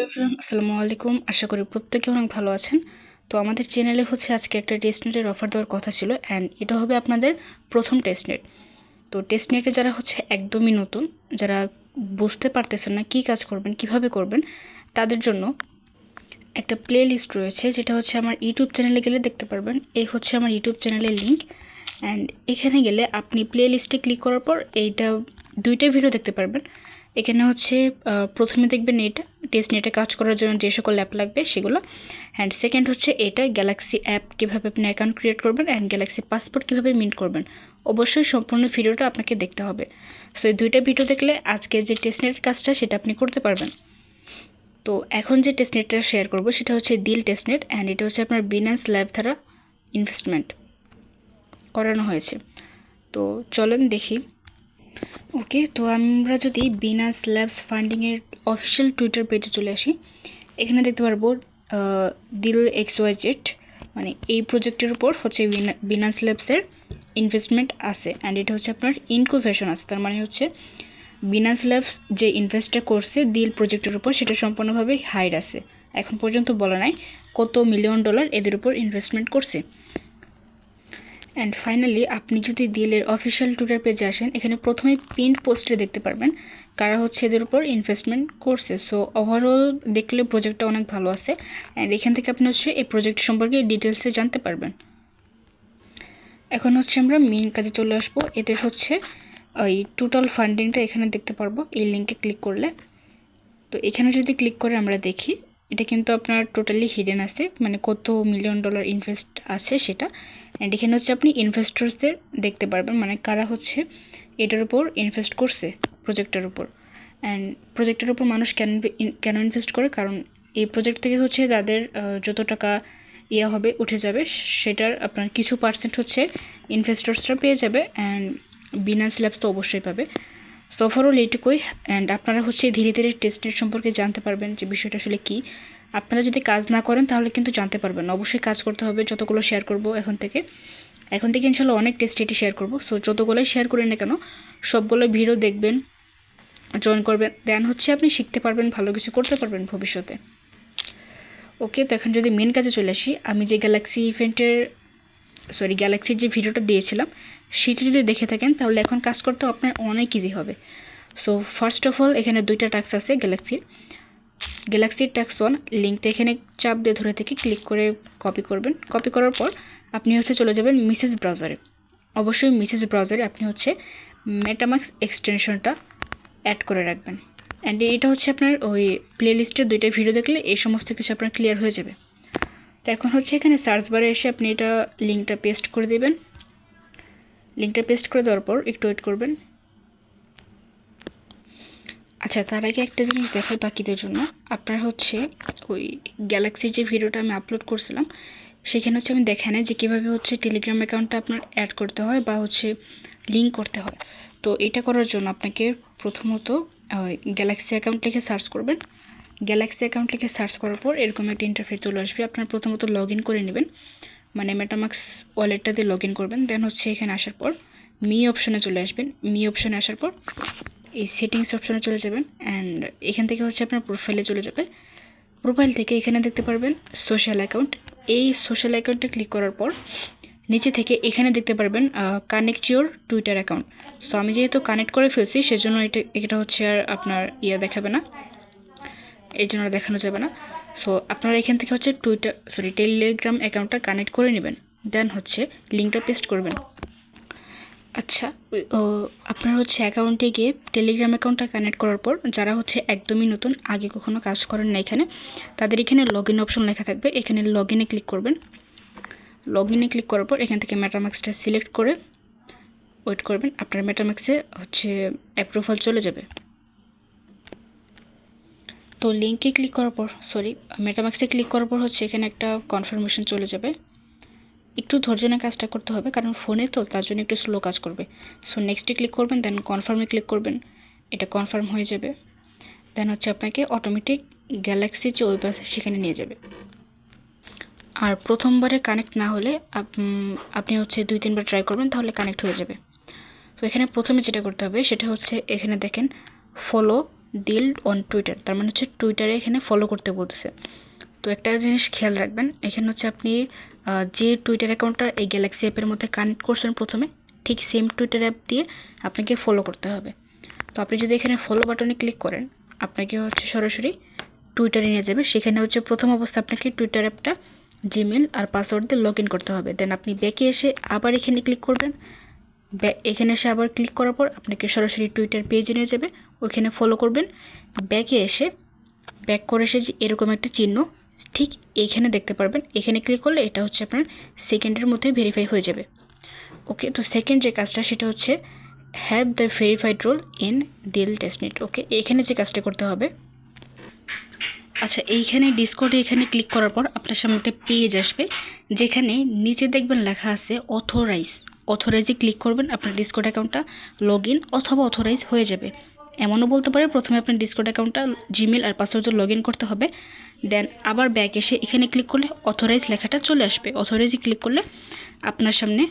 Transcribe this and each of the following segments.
Everyone, আসসালামু আলাইকুম। আশা করি প্রত্যেকে অনেক ভালো আছেন। তো আমাদের চ্যানেলে আজকে একটা টেস্টনেটের অফার দেওয়ার কথা ছিল, অ্যান্ড এটা হবে আপনাদের প্রথম টেস্টনেট। তো টেস্টনেটে যারা একদমই নতুন, যারা বুঝতে পারতেছেন না কী কাজ করবেন, কিভাবে করবেন, তাদের জন্য একটা প্লে লিস্ট রয়েছে, যেটা আমার ইউটিউব চ্যানেলে গেলে দেখতে পারবেন। এই আমার ইউটিউব চ্যানেলের লিঙ্ক, অ্যান্ড এখানে গেলে আপনি প্লে লিস্টে ক্লিক করার পর এইটা দুইটা ভিডিও দেখতে পারবেন। এখানে প্রথমে দেখবেন এটা টেস্ট নেটে কাজ করার জন্য যে সকল অ্যাপ লাগবে সেগুলো, অ্যান্ড সেকেন্ড এটা গ্যালাক্সি অ্যাপ কীভাবে আপনি অ্যাকাউন্ট ক্রিয়েট করবেন, অ্যান্ড গ্যালাক্সি পাসপোর্ট কীভাবে মিন্ট করবেন। অবশ্যই সম্পূর্ণ ভিডিওটা আপনাকে দেখতে হবে। সো এই দুইটা ভিডিও দেখলে আজকে যে টেস্ট নেটের কাজটা সেটা আপনি করতে পারবেন। তো এখন যে টেস্টনেটটা শেয়ার করব সেটা দিল টেস্টনেট, অ্যান্ড এটা আপনার বিনান্স ল্যাব দ্বারা ইনভেস্টমেন্ট করানো হয়েছে। তো চলেন দেখি। ওকে, তো আমরা যদি বিনান্স ল্যাবস ফান্ডিংয়ের অফিসিয়াল টুইটার পেজে চলে আসি, এখানে দেখতে পারবো দিল XYZ, মানে এই প্রজেক্টের উপর বিনান্স ল্যাবসের ইনভেস্টমেন্ট আছে, অ্যান্ড এটা আপনার ইনকুবেশন আছে। তার মানে বিনান্স ল্যাবস যে ইনভেস্টটা করছে দিল প্রজেক্টের উপর সেটা সম্পূর্ণভাবে হাইড আছে। এখন পর্যন্ত বলা নাই কত মিলিয়ন ডলার এদের উপর ইনভেস্টমেন্ট করছে। অ্যান্ড ফাইনালি আপনি যদি দিলের অফিসিয়াল টুইটার পেজে আসেন, এখানে প্রথমে পিন্ড পোস্টে দেখতে পারবেন কারা এদের উপর ইনভেস্টমেন্ট করছে। সো ওভারঅল দেখলে প্রজেক্টটা অনেক ভালো আছে, অ্যান্ড এখান থেকে আপনি এই প্রজেক্ট সম্পর্কে ডিটেলসে জানতে পারবেন। এখন আমরা মেইন কাজে চলে আসবো। এদের ওই টোটাল ফান্ডিংটা এখানে দেখতে পারবো এই লিঙ্কে ক্লিক করলে। তো এখানে যদি ক্লিক করে আমরা দেখি, এটা কিন্তু আপনার টোটালি হিডেন আছে, মানে কত মিলিয়ন ডলার ইনভেস্ট আছে সেটা। অ্যান্ড এখানে আপনি ইনভেস্টরসদের দেখতে পারবেন, মানে কারা এটার উপর ইনভেস্ট করছে প্রজেক্টের উপর। অ্যান্ড প্রজেক্টের উপর মানুষ কেন ইনভেস্ট করে, কারণ এই প্রজেক্ট থেকে তাদের যত টাকা হবে উঠে যাবে, সেটার আপনার কিছু পার্সেন্ট ইনভেস্টরসরা পেয়ে যাবে, অ্যান্ড বিনান্স ল্যাবস তো অবশ্যই পাবে। সো ওভারঅল এইটুকুই, অ্যান্ড আপনারা ধীরে ধীরে টেস্টনেট সম্পর্কে জানতে পারবেন যে বিষয়টা কী। আপনারা যদি কাজ না করেন তাহলে কিন্তু জানতে পারবেন। অবশ্যই কাজ করতে হবে। যতগুলো শেয়ার করব এখন থেকে ইনশাল্লাহ অনেক টেস্টনেটই শেয়ার করব। সো যতগুলোই শেয়ার করেন না কেন সবগুলো ভিডিও দেখবেন, জয়েন করবেন, দেন আপনি শিখতে পারবেন, ভালো কিছু করতে পারবেন ভবিষ্যতে। ওকে, তো এখন যদি মেন কাজে চলে আসি, আমি যে গ্যালাক্সির যে ভিডিওটা দিয়েছিলাম সেটি যদি দেখে থাকেন তাহলে এখন কাজ করতে আপনার অনেক ইজি হবে। সো ফার্স্ট অফ অল এখানে দুইটা টাস্ক আছে গ্যালাক্সির টাস্ক 1 লিঙ্কটা এখানে চাপ দিয়ে ধরে থেকে ক্লিক করে কপি করবেন। কপি করার পর আপনি চলে যাবেন মেসেজ ব্রাউজারে। অবশ্যই মেসেজ ব্রাউজারে আপনি মেটামাস্ক এক্সটেনশনটা অ্যাড করে রাখবেন, অ্যান্ড এটা আপনার ওই প্লে লিস্টের দুইটা ভিডিও দেখলে এই সমস্ত কিছু আপনার ক্লিয়ার হয়ে যাবে। তো এখন এখানে সার্চ বারে এসে আপনি এটা লিঙ্কটা পেস্ট করে দেবেন। লিঙ্কটা পেস্ট করে দেওয়ার পর একটু ওয়েট করবেন। আচ্ছা, তার আগে একটা জিনিস দেখাই বাকিদের জন্য। আপনার ওই গ্যালাক্সির যে ভিডিওটা আমি আপলোড করছিলাম সেখানে আমি দেখাই যে কীভাবে টেলিগ্রাম অ্যাকাউন্টটা আপনার অ্যাড করতে হয় বা লিঙ্ক করতে হয়। তো এটা করার জন্য আপনাকে প্রথমত গ্যালাক্সি অ্যাকাউন্ট লিখে সার্চ করবেন। গ্যালাক্সি অ্যাকাউন্ট লিখে সার্চ করার পর এরকম একটা ইন্টারফেস চলে আসবে। আপনার প্রথমত লগ ইন করে নেবেন, মানে মেটামাস্ক ওয়ালেটটা দিয়ে লগ ইন করবেন। দেন এখানে আসার পর মি অপশনে চলে আসবেন। মি অপশনে আসার পর এই সেটিংস অপশনে চলে যাবেন, অ্যান্ড এখান থেকে আপনার প্রোফাইলে চলে যাবে। প্রোফাইল থেকে এখানে দেখতে পারবেন সোশ্যাল অ্যাকাউন্ট। এই সোশ্যাল অ্যাকাউন্টে ক্লিক করার পর নিচে থেকে এখানে দেখতে পারবেন connect your Twitter account. So আমি যেহেতু কানেক্ট করে ফেলছি সেজন্য এটা আর আপনার দেখাবে না, এই জন্য দেখানো যাবে না। সো আপনারা এখান থেকে টেলিগ্রাম অ্যাকাউন্টটা কানেক্ট করে নেবেন, দেন লিঙ্কটা পেস্ট করবেন। আচ্ছা, আপনার অ্যাকাউন্টে গিয়ে টেলিগ্রাম অ্যাকাউন্টটা কানেক্ট করার পর যারা একদমই নতুন, আগে কখনো কাজ করেন না এখানে, তাদের এখানে লগ ইন অপশন লেখা থাকবে। এখানে লগ ইনে ক্লিক করবেন। লগ ইনে ক্লিক করার পর এখান থেকে মেটামাস্কটা সিলেক্ট করে ওয়েট করবেন। আপনার মেটামাস্কে অ্যাপ্রুভাল চলে যাবে। তো লিঙ্কে ক্লিক করার পর মেটামাস্কে ক্লিক করার পর এখানে একটা কনফার্মেশন চলে যাবে। একটু ধৈর্য নিয়ে কাজটা করতে হবে, কারণ ফোনে তো তার জন্য একটু স্লো কাজ করবে। সো নেক্সটে ক্লিক করবেন, দেন কনফার্মে ক্লিক করবেন। এটা কনফার্ম হয়ে যাবে। দেন আপনাকে অটোমেটিক গ্যালাক্সি যে ওয়েব আছে সেখানে নিয়ে যাবে। আর প্রথমবারে কানেক্ট না হলে আপনি 2-3 বার ট্রাই করবেন, তাহলে কানেক্ট হয়ে যাবে। তো এখানে প্রথমে যেটা করতে হবে সেটা এখানে দেখেন ফলো দিল অন টুইটার, তার মানে হচ্ছে টুইটারে এখানে ফলো করতে বলতেছে। তো একটা জিনিস খেয়াল রাখবেন, এখানে হচ্ছে আপনি যে টুইটার অ্যাকাউন্টটা এই গ্যালাক্সি অ্যাপের মধ্যে কানেক্ট করছেন প্রথমে, ঠিক সেম টুইটার অ্যাপ দিয়ে আপনাকে ফলো করতে হবে। তো আপনি যদি এখানে ফলো বাটনে ক্লিক করেন, আপনাকে হচ্ছে সরাসরি টুইটারে নিয়ে যাবে। সেখানে হচ্ছে প্রথম অবস্থা আপনাকে টুইটার অ্যাপটা জিমেল আর পাসওয়ার্ড দিয়ে লগ ইন করতে হবে। দেন আপনি ব্যাকে এসে আবার এখানে ক্লিক করবেন। এখানে এসে আবার ক্লিক করার পর আপনাকে সরাসরি টুইটার পেজে নিয়ে যাবে, ওইখানে ফলো করবেন। ব্যাকে এসে ব্যাক করে এসে যে এরকম একটা চিহ্ন ঠিক এইখানে দেখতে পারবেন, এখানে ক্লিক করলে এটা হচ্ছে আপনার সেকেন্ডের মধ্যে ভেরিফাই হয়ে যাবে। ওকে, তো সেকেন্ড যে কাজটা সেটা হচ্ছে have the verified role in the testnet. Okay, এখানে যে কাজটা করতে হবে, আচ্ছা এইখানে ডিসকর্ডে এখানে ক্লিক করার পর আপনার সামনে একটা পেজ আসবে, যেখানে নিচে দেখবেন লেখা আছে অথরাইজে ক্লিক করবেন, আপনার ডিসকর্ড অ্যাকাউন্টটা লগ ইন অথবা অথরাইজ হয়ে যাবে। এমনও বলতে পারে প্রথমে আপনার ডিসকর্ড অ্যাকাউন্টটা জিমেল আর পাসওয়ার্ড লগ ইন করতে হবে, দেন আবার ব্যাক এসে এখানে ক্লিক করলে অথরাইজ লেখাটা চলে আসবে। অথরাইজে ক্লিক করলে আপনার সামনে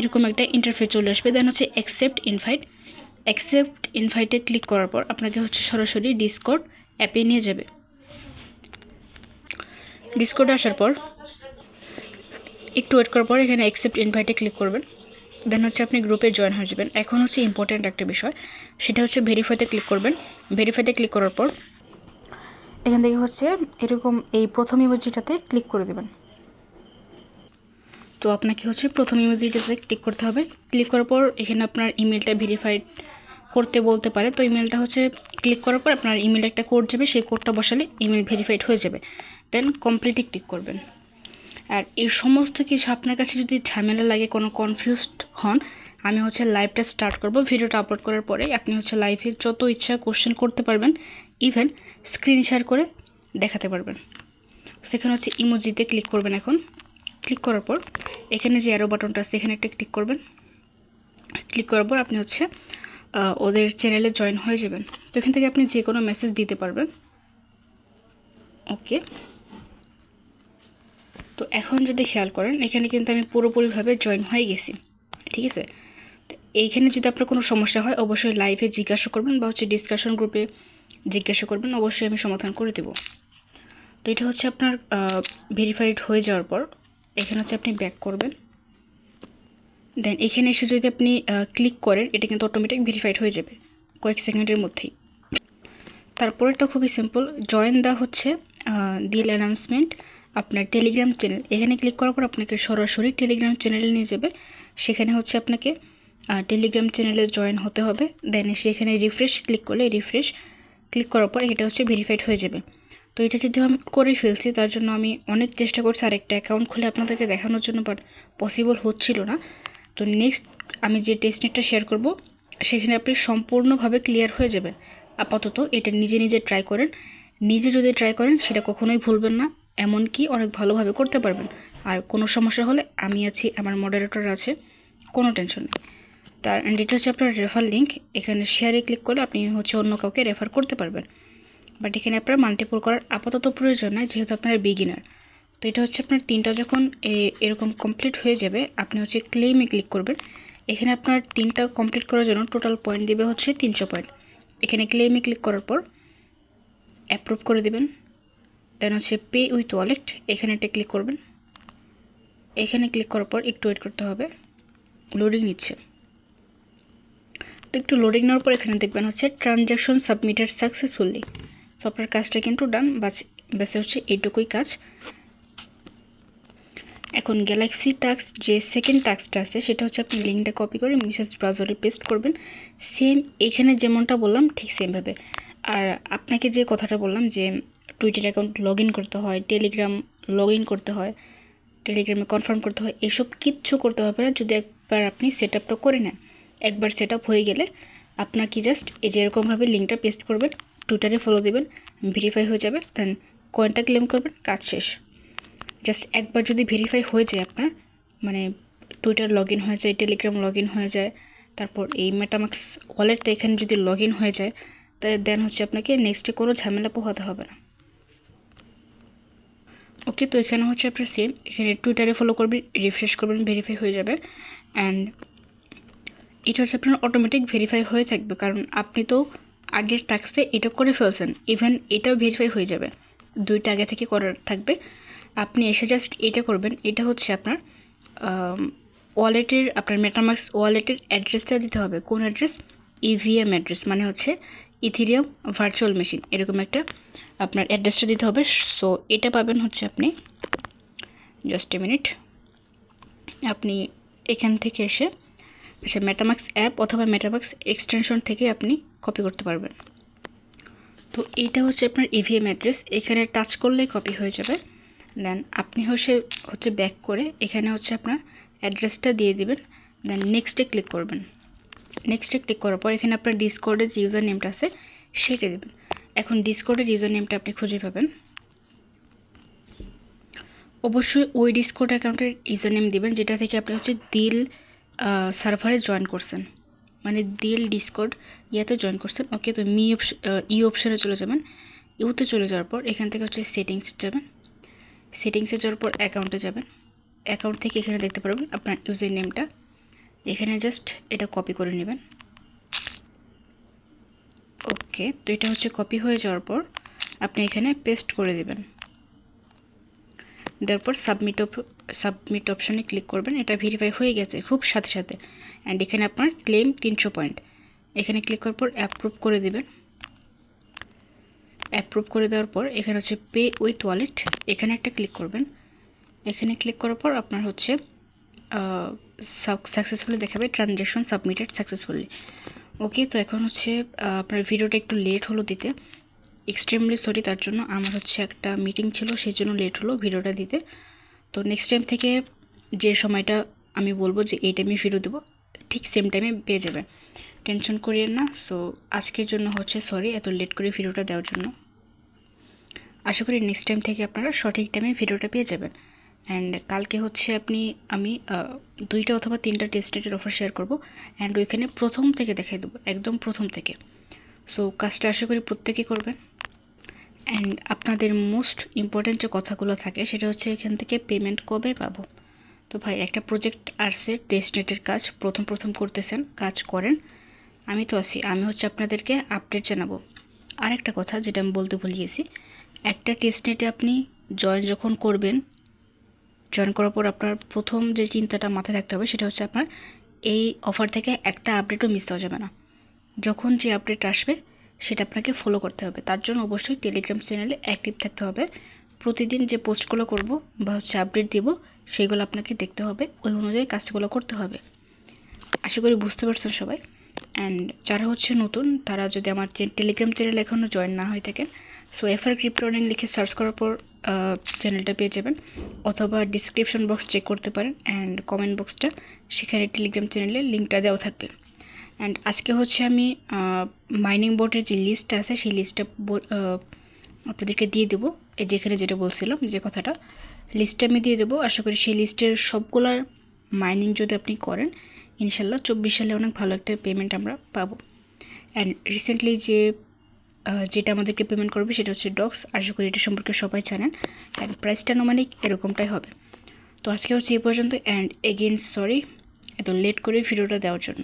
এরকম একটা ইন্টারফেস চলে আসবে। দেন হচ্ছে অ্যাকসেপ্ট ইনভাইটে ক্লিক করার পর আপনাকে হচ্ছে সরাসরি ডিসকর্ড অ্যাপে নিয়ে যাবে। ডিসকর্ডে আসার পর একটু ওয়েট করার পর এখানে অ্যাকসেপ্ট ইনভাইটে ক্লিক করবেন। দেন হচ্ছে আপনি গ্রুপে জয়েন হয়ে যাবেন। এখন হচ্ছে ইম্পর্ট্যান্ট একটা বিষয়, সেটা হচ্ছে ভেরিফাইতে ক্লিক করবেন। ভেরিফাইতে ক্লিক করার পর এখান থেকে হচ্ছে এরকম এই প্রথম ইমোজিটাতে ক্লিক করে দেবেন। তো আপনাকে হচ্ছে প্রথম ইমোজিটাতে ক্লিক করতে হবে। ক্লিক করার পর এখানে আপনার ইমেলটা ভেরিফাইড করতে বলতে পারে, তো ইমেলটা হচ্ছে ক্লিক করার পর আপনার ইমেলে একটা কোড যাবে, সেই কোডটা বসালে ইমেল ভেরিফাইড হয়ে যাবে। দেন কমপ্লিটে ক্লিক করবেন। আর এই সমস্ত কিছু আপনার কাছে যদি ঝামেলা লাগে, কোনো কনফিউজড হন, আমি হচ্ছে লাইভটা স্টার্ট করব। ভিডিওটা আপলোড করার পরে আপনি হচ্ছে লাইভে যত ইচ্ছা কোশ্চেন করতে পারবেন, ইভেন স্ক্রিন শেয়ার করে দেখাতে পারবেন। সেখানে হচ্ছে ইমোজিতে ক্লিক করবেন। এখন ক্লিক করার পর এখানে যে অ্যারো বাটনটা আছে এখানে একটা ক্লিক করবেন। ক্লিক করার পর আপনি হচ্ছে ওদের চ্যানেলে জয়েন হয়ে যাবেন। তো এখান থেকে আপনি যে কোনো মেসেজ দিতে পারবেন। ওকে, তো এখন যদি খেয়াল করেন এখানে কিন্তু আমি পুরোপুরিভাবে জয়েন হয়ে গেছি, ঠিক আছে। তো এইখানে যদি আপনার কোনো সমস্যা হয় অবশ্যই লাইভে জিজ্ঞাসা করবেন বা হচ্ছে ডিসকাশন গ্রুপে জিজ্ঞাসা করবেন, অবশ্যই আমি সমাধান করে দেব। তো এটা হচ্ছে আপনার ভেরিফাইড হয়ে যাওয়ার পর এখানে হচ্ছে আপনি ব্যাক করবেন। দেন এখানে এসে যদি আপনি ক্লিক করেন এটা কিন্তু অটোমেটিক ভেরিফাইড হয়ে যাবে কয়েক সেকেন্ডের মধ্যেই। তারপরেরটা খুবই সিম্পল, জয়েন দা হচ্ছে দিল অ্যানাউন্সমেন্ট আপনার টেলিগ্রাম চ্যানেল। এখানে ক্লিক করার পর আপনাকে সরাসরি টেলিগ্রাম চ্যানেলে নিয়ে যাবে। সেখানে হচ্ছে আপনাকে টেলিগ্রাম চ্যানেলে জয়েন হতে হবে। দেন সেখানে রিফ্রেশ ক্লিক করলে রিফ্রেশ ক্লিক করার পর এটা হচ্ছে ভেরিফাইড হয়ে যাবে। তো এটা যদি আমি করে ফেলছি, তার জন্য আমি অনেক চেষ্টা করছি আরেকটা অ্যাকাউন্ট খুলে আপনাদেরকে দেখানোর জন্য, বাট পসিবল হচ্ছিল না। তো নেক্সট আমি যে টেস্টনেটটা শেয়ার করব সেখানে আপনি সম্পূর্ণভাবে ক্লিয়ার হয়ে যাবেন। আপাতত এটা নিজে নিজে ট্রাই করেন। নিজে যদি ট্রাই করেন সেটা কখনোই ভুলবেন না, এমনকি অনেক ভালোভাবে করতে পারবেন। আর কোনো সমস্যা হলে আমি আছি, আমার মডারেটর আছে, কোনো টেনশন নেই। তার এটা হচ্ছে আপনার রেফার লিঙ্ক, এখানে শেয়ারে ক্লিক করলে আপনি হচ্ছে অন্য কাউকে রেফার করতে পারবেন। বাট এখানে আপনার মাল্টিপল করার আপাতত প্রয়োজন নয়, যেহেতু আপনার বিগিনার। তো এটা হচ্ছে আপনার তিনটা যখন এরকম কমপ্লিট হয়ে যাবে আপনি হচ্ছে ক্লেমে ক্লিক করবেন। এখানে আপনার তিনটা কমপ্লিট করার জন্য টোটাল পয়েন্ট দেবে হচ্ছে 300 পয়েন্ট। এখানে ক্লেমে ক্লিক করার পর অ্যাপ্রুভ করে দেবেন। দেন হচ্ছে পে উইথ ওয়ালেট, এখানে একটা ক্লিক করবেন। এখানে ক্লিক করার পর একটু ওয়েট করতে হবে, লোডিং নিচ্ছে। তো একটু লোডিং নেওয়ার পর এখানে দেখবেন হচ্ছে ট্রানজ্যাকশন সাবমিটেড সাকসেসফুলি। তো আপনার কাজটা কিন্তু ডান, বেসে হচ্ছে এইটুকুই কাজ। এখন গ্যালাক্সি টাস্ক যে সেকেন্ড টাস্কটা আছে সেটা হচ্ছে আপনি লিঙ্কটা কপি করে মেসেজ ব্রাউজারে পেস্ট করবেন, সেম এখানে যেমনটা বললাম ঠিক সেমভাবে। আর আপনাকে যে কথাটা বললাম যে টুইটার অ্যাকাউন্ট লগ ইন করতে হয়, টেলিগ্রাম লগ ইন করতে হয়, টেলিগ্রামে কনফার্ম করতে হয়, এসব কিচ্ছু করতে হবে না যদি একবার আপনি সেট আপটা করে নেন। একবার সেট আপ হয়ে গেলে আপনার কি জাস্ট এই যে এরকমভাবে লিঙ্কটা পেস্ট করবেন, টুইটারে ফলো দেবেন, ভেরিফাই হয়ে যাবে, দেন কয়েনটা ক্লেম করবেন, কাজ শেষ। জাস্ট একবার যদি ভেরিফাই হয়ে যায় আপনার, মানে টুইটার লগ ইন হয়ে যায়, টেলিগ্রাম লগ ইন হয়ে যায়, তারপর এই মেটামাক্স ওয়ালেটটা এখানে যদি লগ ইন হয়ে যায়, তাই দেন হচ্ছে আপনাকে নেক্সটে কোনো ঝামেলা পোহাতে হবে না। ওকে, তো এখানে হচ্ছে আপনার সেম, এখানে টুইটারে ফলো করবেন, রিফ্রেশ করবেন, ভেরিফাই হয়ে যাবে। অ্যান্ড এটা হচ্ছে আপনার অটোমেটিক ভেরিফাই হয়ে থাকবে, কারণ আপনি তো আগের টাস্কে এটা করে ফেলছেন, ইভেন এটাও ভেরিফাই হয়ে যাবে, দুইটা আগে থেকে করার থাকবে। আপনি এসে জাস্ট এটা করবেন। এটা হচ্ছে আপনার ওয়ালেটের, আপনার মেটামাক্স ওয়ালেটের অ্যাড্রেসটা দিতে হবে। কোন অ্যাড্রেস? ইভিএম অ্যাড্রেস, মানে হচ্ছে ইথেরিয়াম ভার্চুয়াল মেশিন, এরকম একটা আপনার অ্যাড্রেসটা দিতে হবে। সো এটা পাবেন হচ্ছে আপনি, জাস্ট এ মিনিট, আপনি এখান থেকে এসে আচ্ছা মেটামাক্স অ্যাপ অথবা মেটামাক্স এক্সটেনশন থেকে আপনি কপি করতে পারবেন। তো এইটা হচ্ছে আপনার ইভিএম অ্যাড্রেস, এখানে টাচ করলেই কপি হয়ে যাবে। দেন আপনি হচ্ছে ব্যাক করে এখানে হচ্ছে আপনার অ্যাড্রেসটা দিয়ে দিবেন, দেন নেক্সটে ক্লিক করবেন। নেক্সটে ক্লিক করার পর এখানে আপনার ডিসকর্ডের যে ইউজার নেমটা আছে সেটা দেবেন। এখন ডিসকর্ডের ইউজার নেমটা আপনি খুঁজে পাবেন, অবশ্যই ওই ডিসকর্ড অ্যাকাউন্টের ইউজার নেম দিবেন যেটা থেকে আপনি হচ্ছে দিল সার্ভারে জয়েন করছেন, মানে দিল ডিসকর্ড ইয়াতে জয়েন করছেন। ওকে, তো ই অপশানে চলে যাবেন। ইউতে চলে যাওয়ার পর এখান থেকে হচ্ছে সেটিংস যাবেন, সেটিংসে যাওয়ার পর অ্যাকাউন্টে যাবেন। অ্যাকাউন্ট থেকে এখানে দেখতে পারবেন আপনার ইউজার নেমটা, এখানে জাস্ট এটা কপি করে নেবেন। ওকে, তো এটা হচ্ছে কপি হয়ে যাওয়ার পর আপনি এখানে পেস্ট করে দেবেন। তারপর সাবমিট অপশানে ক্লিক করবেন। এটা ভেরিফাই হয়ে গেছে খুব সাথে সাথে। অ্যান্ড এখানে আপনার ক্লেম 300 পয়েন্ট, এখানে ক্লিক করার পর অ্যাপ্রুভ করে দেবেন। অ্যাপ্রুভ করে দেওয়ার পর এখানে হচ্ছে পে উইথ ওয়ালেট, এখানে একটা ক্লিক করবেন। এখানে ক্লিক করার পর আপনার হচ্ছে সাকসেসফুলি দেখাবে ট্রানজ্যাকশন সাবমিটেড সাকসেসফুলি। ওকে, তো এখন হচ্ছে আপনার ভিডিওটা একটু লেট হলো দিতে, এক্সট্রিমলি সরি, তার জন্য আমার হচ্ছে একটা মিটিং ছিল সেই জন্য লেট হলো ভিডিওটা দিতে। তো নেক্সট টাইম থেকে যে সময়টা আমি বলবো যে এই টাইমে ভিডিও দেবো ঠিক সেম টাইমে পেয়ে যাবে, টেনশন করিয়েন না। সো আজকের জন্য হচ্ছে সরি এত লেট করে ভিডিওটা দেওয়ার জন্য। আশা করি নেক্সট টাইম থেকে আপনারা সঠিক টাইমে ভিডিওটা পেয়ে যাবেন। অ্যান্ড কালকে হচ্ছে আমি 2টা অথবা 3টা টেস্টের অফার শেয়ার করবো, অ্যান্ড ওইখানে প্রথম থেকে দেখাই দেবো, একদম প্রথম থেকে। সো কাজটা আশা করি প্রত্যেকেই করবেন। অ্যান্ড আপনাদের মোস্ট ইম্পর্ট্যান্ট যে কথাগুলো থাকে সেটা হচ্ছে এখান থেকে পেমেন্ট কবে পাবো। তো ভাই একটা প্রজেক্ট আসছে টেস্টনেটের কাজ, প্রথম করতেছেন, কাজ করেন, আমি তো আছি, আমি হচ্ছে আপনাদেরকে আপডেট জানাবো। আরেকটা কথা যেটা আমি বলতে ভুলে গেছি, একটা টেস্টনেটে আপনি জয়েন যখন করবেন, জয়েন করার পর আপনার প্রথম যে চিন্তাটা মাথায় রাখতে হবে সেটা হচ্ছে আপনার এই অফার থেকে একটা আপডেটও মিস হওয়া যাবে না। যখন যে আপডেট আসবে সেটা আপনাকে ফলো করতে হবে, তার জন্য অবশ্যই টেলিগ্রাম চ্যানেলে অ্যাক্টিভ থাকতে হবে। প্রতিদিন যে পোস্টগুলো করব বা হচ্ছে আপডেট দেব সেগুলো আপনাকে দেখতে হবে, ওই অনুযায়ী কাজগুলো করতে হবে। আশা করি বুঝতে পারছেন সবাই। অ্যান্ড যারা হচ্ছে নতুন তারা যদি আমার টেলিগ্রাম চ্যানেল এখনও জয়েন না হয়ে থাকেন, সো এফআর ক্রিপ্টো আর্নিং লিখে সার্চ করার পর চ্যানেলটা পেয়ে যাবেন, অথবা ডিসক্রিপশন বক্স চেক করতে পারেন অ্যান্ড কমেন্ট বক্সটা, সেখানে টেলিগ্রাম চ্যানেলের লিঙ্কটা দেওয়া থাকবে। অ্যান্ড আজকে হচ্ছে আমি মাইনিং বোর্ডের যে লিস্টটা আছে সেই লিস্টটা আপনাদেরকে দিয়ে দেবো, এই যেখানে যেটা বলছিলাম যে কথাটা, লিস্টটা আমি দিয়ে দেবো। আশা করি সেই লিস্টের সবগুলার মাইনিং যদি আপনি করেন ইনশাল্লাহ 24 সালে অনেক ভালো একটা পেমেন্ট আমরা পাবো। অ্যান্ড রিসেন্টলি যেটা আমাদেরকে পেমেন্ট করবে সেটা হচ্ছে ডক্স, আশা করি এটা সম্পর্কে সবাই জানেন। অ্যান্ড প্রাইসটা আনুমানিক এরকমটাই হবে। তো আজকে হচ্ছে এই পর্যন্ত, অ্যান্ড এগেইন সরি এত লেট করে ভিডিওটা দেওয়ার জন্য।